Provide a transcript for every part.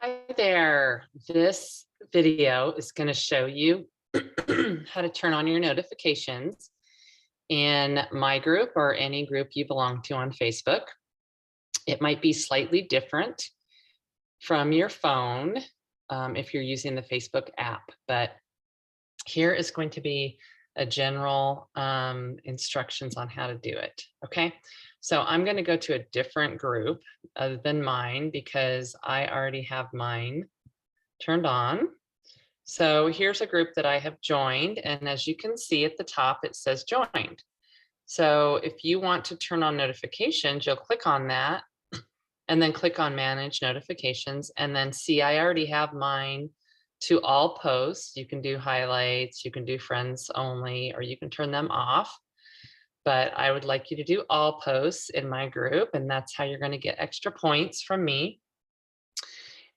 Hi there. This video is going to show you how to turn on your notifications in my group or any group you belong to on Facebook. It might be slightly different from your phone if you're using the Facebook app, but here is going to be a general instructions on how to do it. Okay, so I'm going to go to a different group other than mine because I already have mine turned on. So here's a group that I have joined, and as you can see at the top, it says joined. So if you want to turn on notifications, you'll click on that and then click on manage notifications, and then see I already have mine to all posts. You can do highlights, you can do friends only, or you can turn them off. But I would like you to do all posts in my group, and that's how you're going to get extra points from me.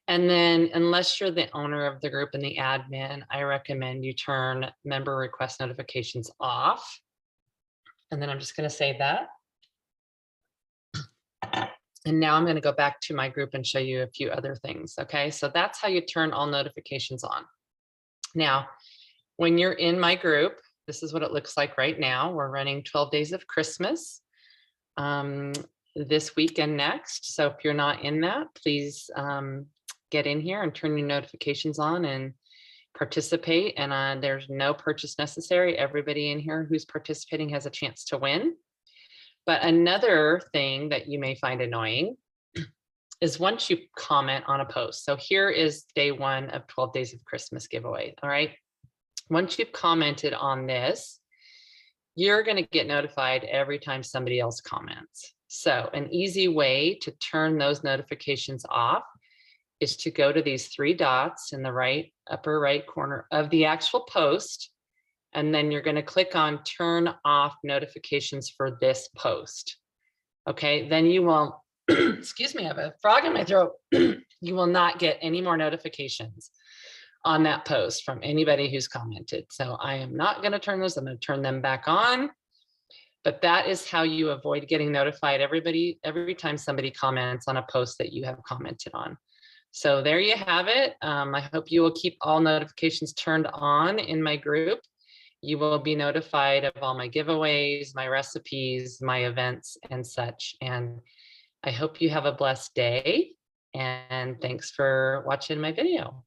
And then unless you're the owner of the group and the admin, I recommend you turn member request notifications off. And then I'm just going to save that. And now I'm going to go back to my group and show you a few other things. Okay, so that's how you turn all notifications on. Now, when you're in my group, this is what it looks like right now. We're running 12 days of Christmas this week and next. So if you're not in that, please get in here and turn your notifications on and participate. And there's no purchase necessary. Everybody in here who's participating has a chance to win. But another thing that you may find annoying is once you comment on a post. So here is day one of 12 days of Christmas giveaway. All right. Once you've commented on this, you're going to get notified every time somebody else comments. So an easy way to turn those notifications off is to go to these three dots in the upper right corner of the actual post. And then you're going to click on turn off notifications for this post. Okay, then you won't, excuse me, I have a frog in my throat. You will not get any more notifications on that post from anybody who's commented. So I am not going to turn those. I'm going to turn them back on. But that is how you avoid getting notified every time somebody comments on a post that you have commented on. So there you have it. I hope you will keep all notifications turned on in my group. You will be notified of all my giveaways, my recipes, my events, and such. And I hope you have a blessed day. And thanks for watching my video.